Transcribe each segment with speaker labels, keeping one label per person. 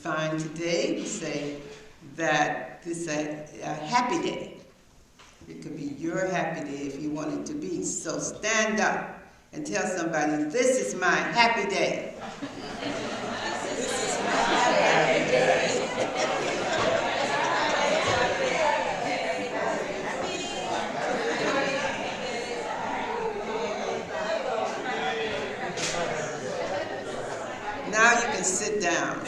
Speaker 1: find today, we say that this is a happy day. It could be your happy day if you want it to be. So stand up and tell somebody, this is my happy day. This is my happy day. Now you can sit down.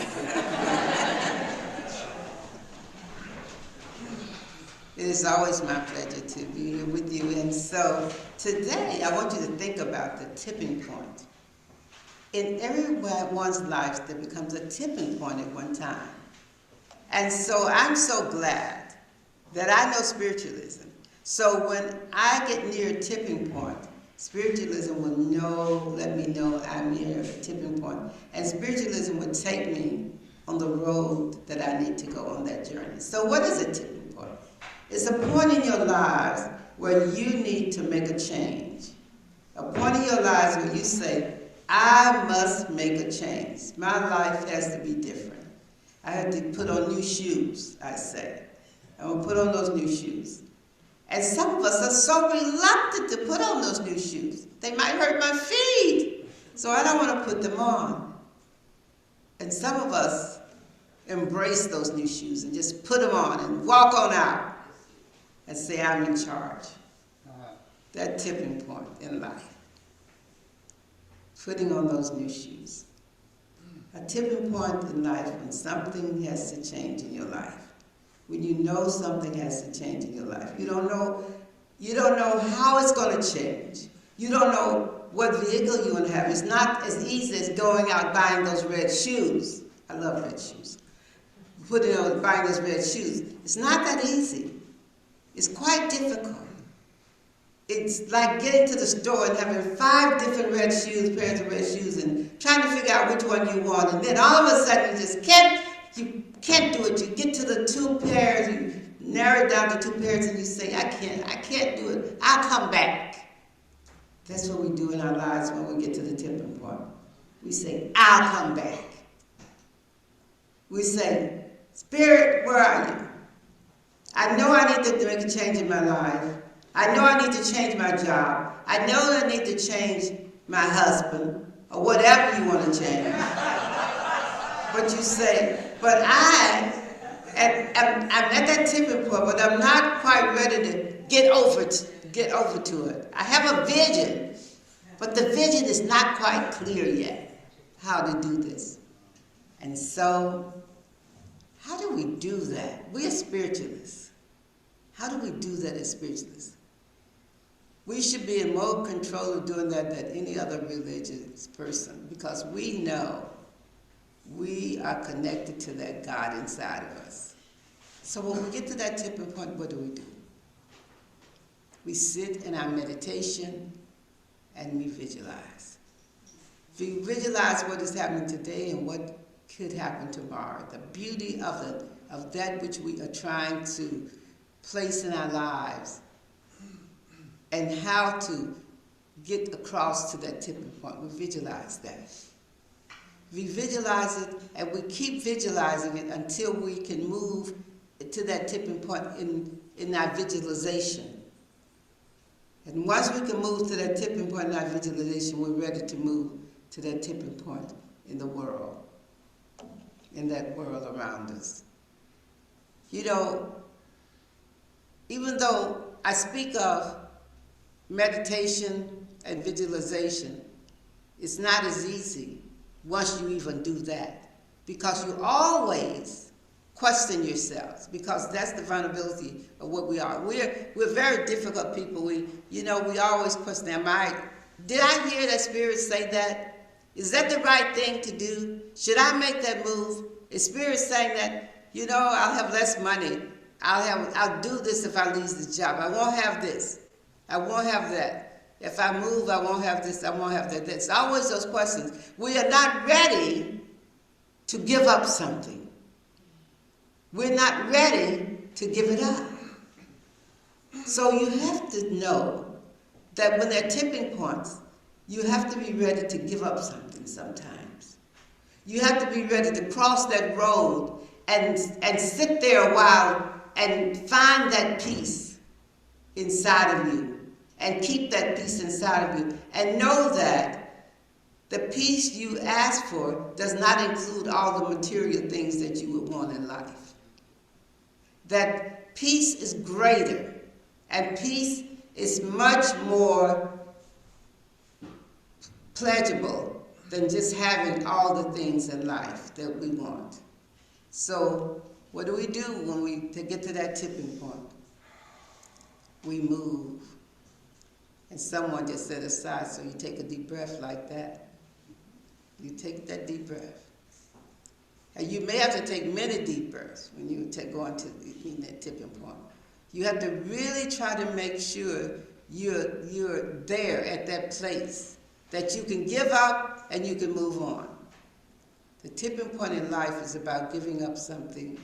Speaker 1: It is always my pleasure to be here with you. And so today I want you to think about the tipping point. In everyone's life there becomes a tipping point at one time. And so I'm so glad that I know spiritualism. So when I get near a tipping point, spiritualism will let me know I'm near a tipping point. And spiritualism would take me on the road that I need to go on that journey. So what is a tipping point? It's a point in your lives where you need to make a change. A point in your lives where you say, I must make a change. My life has to be different. I have to put on new shoes, I say. I'm going to put on those new shoes. And some of us are so reluctant to put on those new shoes. They might hurt my feet, so I don't want to put them on. And some of us embrace those new shoes and just put them on and walk on out and say, I'm in charge. That tipping point in life. Putting on those new shoes. A tipping point in life when something has to change in your life. When you know something has to change in your life. You don't know how it's going to change. You don't know what vehicle you're going to have. It's not as easy as going out buying those red shoes. I love red shoes. Buying those red shoes. It's not that easy. It's quite difficult. It's like getting to the store and having 5 different red shoes, pairs of red shoes, and trying to figure out which one you want. And then all of a sudden you just can't do it. You get to the 2 pairs, you narrow it down to 2 pairs, and you say, I can't do it. I'll come back. That's what we do in our lives when we get to the tipping point. We say, I'll come back. We say, Spirit, where are you? I know I need to make a change in my life. I know I need to change my job. I know I need to change my husband, or whatever you want to change. But you say, but I'm at that tipping point, but I'm not quite ready to get over to it. I have a vision, but the vision is not quite clear yet how to do this. And so, how do we do that? We are spiritualists. How do we do that as spiritualists? We should be in more control of doing that than any other religious person, because we know we are connected to that God inside of us. So when we get to that tipping point, what do? We sit in our meditation and we visualize. We visualize what is happening today and what could happen tomorrow. The beauty of that which we are trying to place in our lives and how to get across to that tipping point. We visualize that. We visualize it, and we keep visualizing it until we can move to that tipping point in our visualization. And once we can move to that tipping point in our visualization, we're ready to move to that tipping point in the world, in that world around us. You know, even though I speak of meditation and visualization, it's not as easy once you even do that, because you always question yourselves, because that's the vulnerability of what we are. We're very difficult people. We always question, did I hear that Spirit say that? Is that the right thing to do? Should I make that move? Is Spirit saying that, I'll have less money. I'll do this if I lose this job. I won't have this. I won't have that. If I move, I won't have this, I won't have that. It's always those questions. We are not ready to give up something. We're not ready to give it up. So you have to know that when there are tipping points, you have to be ready to give up something sometimes. You have to be ready to cross that road and sit there a while and find that peace inside of you and keep that peace inside of you and know that the peace you ask for does not include all the material things that you would want in life. That peace is greater, and peace is much more pleasurable than just having all the things in life that we want. So what do we do when we get to that tipping point? We move. And someone just set aside, so you take a deep breath like that. You take that deep breath. And you may have to take many deep breaths when you go into that tipping point. You have to really try to make sure you're there at that place that you can give up and you can move on. The tipping point in life is about giving up something,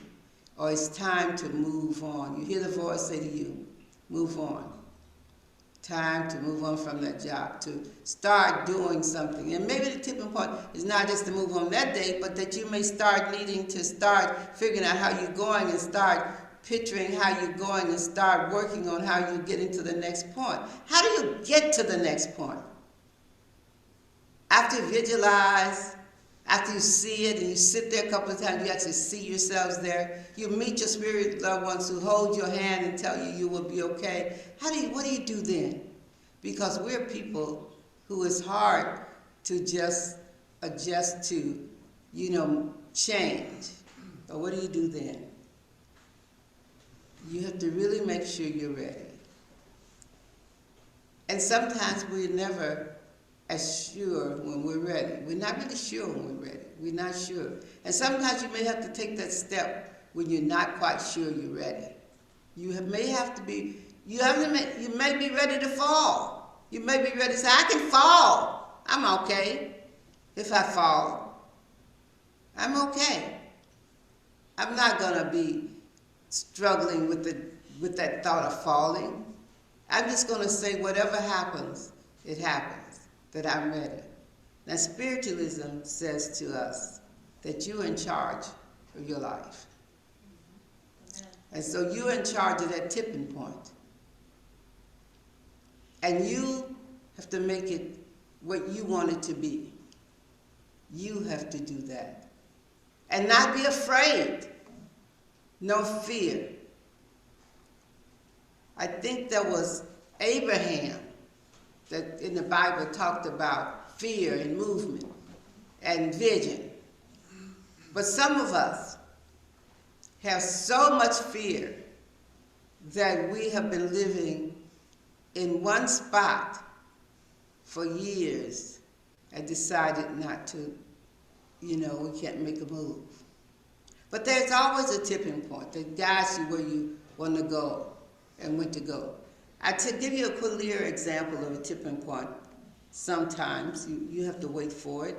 Speaker 1: or it's time to move on. You hear the voice say to you, move on. Time to move on from that job, to start doing something. And maybe the tipping point is not just to move on that day, but that you may start needing to start figuring out how you're going and start picturing how you're going and start working on how you're getting to the next point. How do you get to the next point? After you visualize, after you see it and you sit there a couple of times, you actually see yourselves there. You meet your spirit loved ones who hold your hand and tell you you will be okay. What do you do then? Because we're people who it's hard to just adjust to, change. But what do you do then? You have to really make sure you're ready. And sometimes we're never as sure when we're ready. We're not really sure when we're ready. We're not sure. And sometimes you may have to take that step when you're not quite sure you're ready. You may be ready to fall. You may be ready to say, I can fall. I'm okay. If I fall, I'm okay. I'm not going to be struggling with that thought of falling. I'm just going to say whatever happens, it happens. That I'm ready. Now, spiritualism says to us that you're in charge of your life. And so you're in charge of that tipping point. And you have to make it what you want it to be. You have to do that. And not be afraid. No fear. I think that was Abraham that in the Bible talked about fear and movement and vision. But some of us have so much fear that we have been living in one spot for years and decided not to, we can't make a move. But there's always a tipping point that guides you where you want to go and when to go. To give you a clear example of a tipping point, sometimes you have to wait for it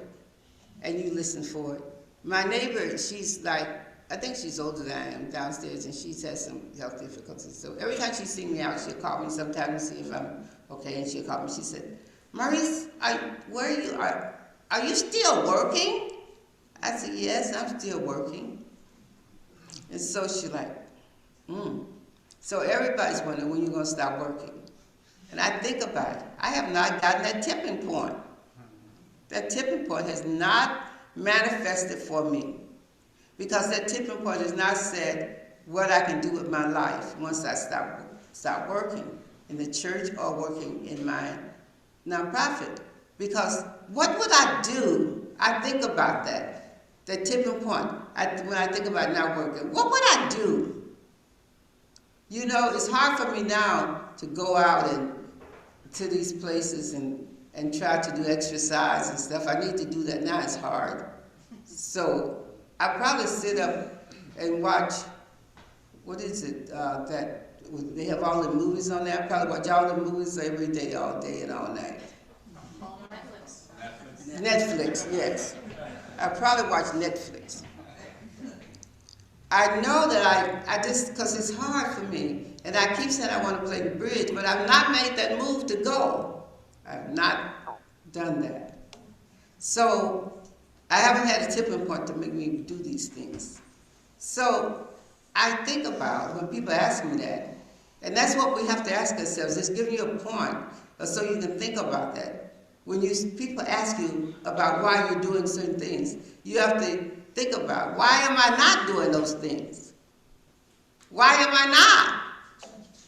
Speaker 1: and you listen for it. My neighbor, she's like, I think she's older than I am downstairs, and she's had some health difficulties. So every time she sees me out, she'll call me sometimes to see if I'm okay, and she'll call me. She said, Marrice, where are you? Are you still working? I said, yes, I'm still working. And so she's like, So everybody's wondering when you're going to stop working. And I think about it. I have not gotten that tipping point. That tipping point has not manifested for me. Because that tipping point has not said what I can do with my life once I stop working in the church or working in my nonprofit. Because what would I do? I think about that tipping point. When I think about not working, what would I do? It's hard for me now to go out and to these places and try to do exercise and stuff. I need to do that now. It's hard. So I probably sit up and watch, what is it, that they have all the movies on there. I probably watch all the movies every day, all day and all night. Netflix, yes. I probably watch Netflix. I know that I just, because it's hard for me, and I keep saying I want to play the bridge, but I've not made that move to go. I've not done that. So I haven't had a tipping point to make me do these things. So I think about when people ask me that, and that's what we have to ask ourselves. It's giving you a point so you can think about that. When people ask you about why you're doing certain things, you have to think about, why am I not doing those things? Why am I not?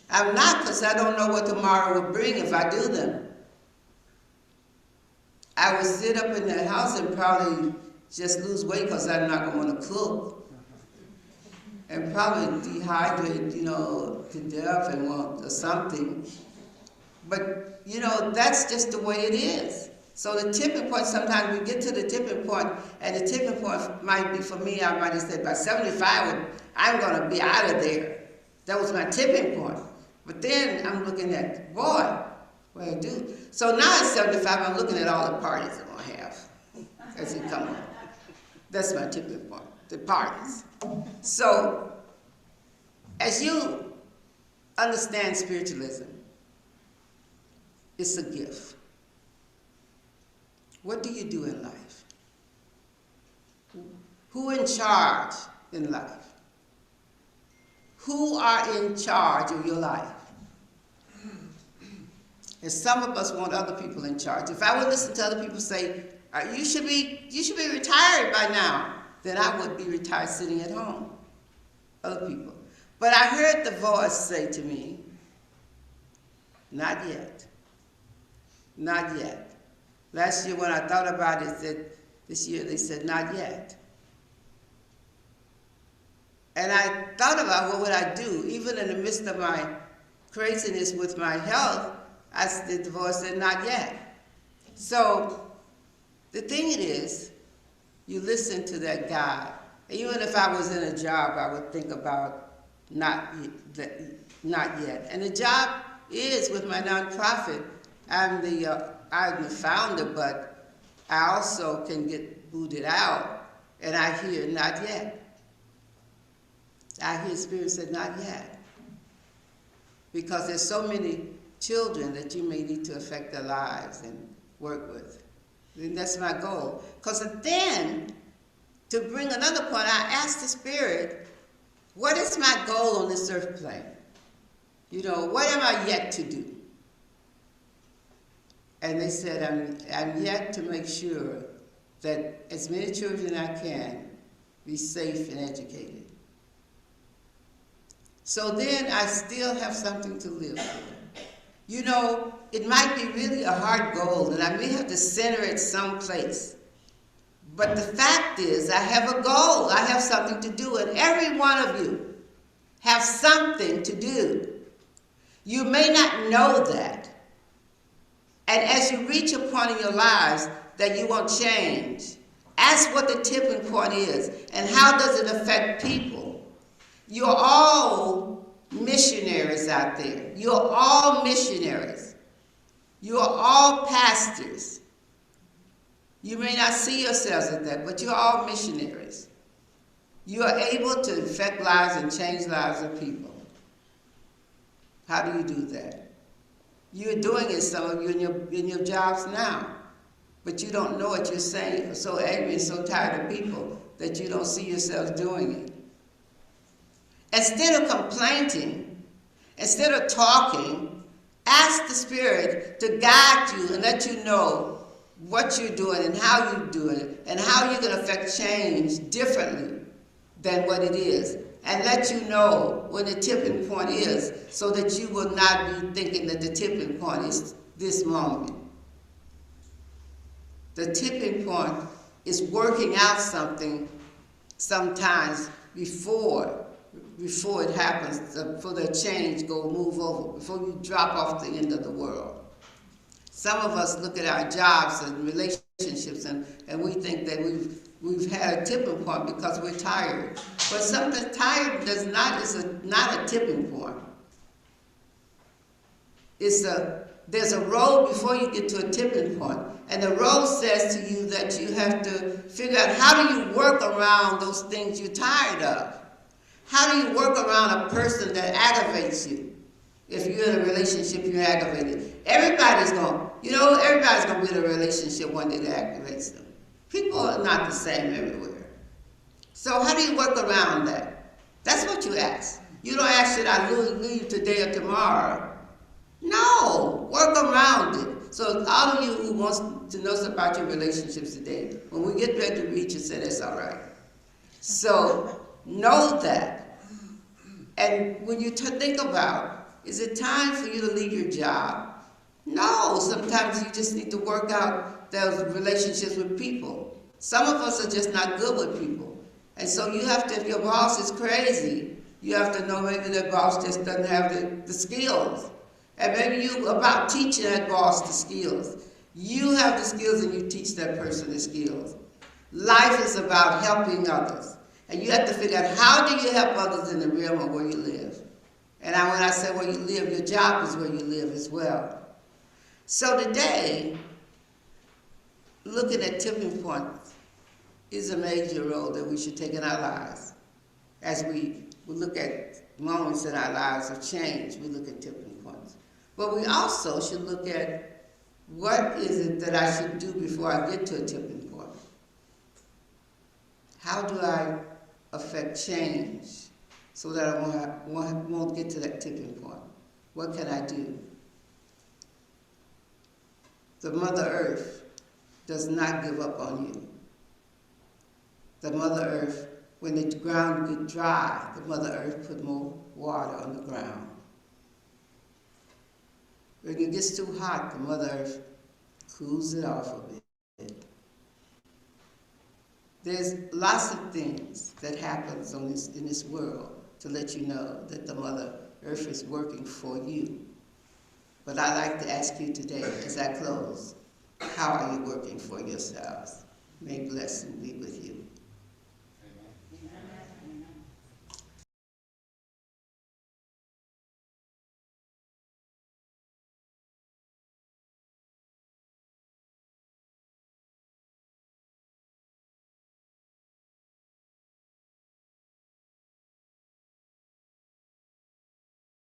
Speaker 1: I'm not because I don't know what tomorrow will bring if I do them. I would sit up in the house and probably just lose weight because I'm not going to want to cook. And probably dehydrate, to death and want something. But, that's just the way it is. So the tipping point, sometimes we get to the tipping point, and the tipping point might be, for me, I might have said by 75, I'm going to be out of there. That was my tipping point. But then I'm looking at, boy, what I do. So now at 75, I'm looking at all the parties I'm going to have as it come on. That's my tipping point, the parties. So, as you understand spiritualism, it's a gift. What do you do in life? Who in charge in life? Who are in charge of your life? And some of us want other people in charge. If I would listen to other people say, you should be retired by now, then I would be retired sitting at home. Other people. But I heard the voice say to me, not yet. Not yet. Last year when I thought about it, this year they said, not yet. And I thought about what would I do, even in the midst of my craziness with my health. The voice said, not yet. So the thing it is, you listen to that God. Even if I was in a job, I would think about not yet. And the job is with my nonprofit. I'm the founder, but I also can get booted out, and I hear not yet. I hear Spirit said not yet, because there's so many children that you may need to affect their lives and work with. And that's my goal. Because then, to bring another point, I asked the Spirit, what is my goal on this earth plane? What am I yet to do? And they said, I'm yet to make sure that as many children I can be safe and educated. So then I still have something to live for. It might be really a hard goal, and I may have to center it someplace. But the fact is, I have a goal. I have something to do, and every one of you have something to do. You may not know that. And as you reach a point in your lives that you want change, ask what the tipping point is, and how does it affect people. You're all missionaries out there. You're all missionaries. You're all pastors. You may not see yourselves as that, but you're all missionaries. You are able to affect lives and change lives of people. How do you do that? You're doing it, some of you, in your jobs now, but you don't know what you're saying. You're so angry and so tired of people that you don't see yourself doing it. Instead of complaining, instead of talking, ask the Spirit to guide you and let you know what you're doing and how you're doing it and how you can affect change differently than what it is. And let you know when the tipping point is so that you will not be thinking that the tipping point is this moment. The tipping point is working out something sometimes before it happens, before the change move over, before you drop off the end of the world. Some of us look at our jobs and relationships and we think that we've had a tipping point because we're tired. But something tired is not a tipping point. There's a road before you get to a tipping point. And the road says to you that you have to figure out how do you work around those things you're tired of. How do you work around a person that aggravates you? If you're in a relationship, you're aggravated. Everybody's going to be in a relationship one day that aggravates them. People are not the same everywhere. So how do you work around that? That's what you ask. You don't ask, should I leave today or tomorrow? No, work around it. So all of you who wants to know about your relationships today, when we get ready to read, you say that's all right. So know that. And when you think about, is it time for you to leave your job? No, sometimes you just need to work out those relationships with people. Some of us are just not good with people. And so you have to, if your boss is crazy, you have to know maybe that boss just doesn't have the skills. And maybe you, about teaching that boss the skills. You have the skills and you teach that person the skills. Life is about helping others. And you have to figure out, how do you help others in the realm of where you live? And when I say where you live, your job is where you live as well. So today, looking at tipping points is a major role that we should take in our lives. As we look at moments in our lives of change, we look at tipping points. But we also should look at, what is it that I should do before I get to a tipping point? How do I affect change so that I won't get to that tipping point? What can I do? The Mother Earth does not give up on you. The Mother Earth, when the ground gets dry, the Mother Earth put more water on the ground. When it gets too hot, the Mother Earth cools it off a bit. There's lots of things that happens in this world to let you know that the Mother Earth is working for you. But I'd like to ask you today, as I close, how are you working for yourselves? May blessing be with you.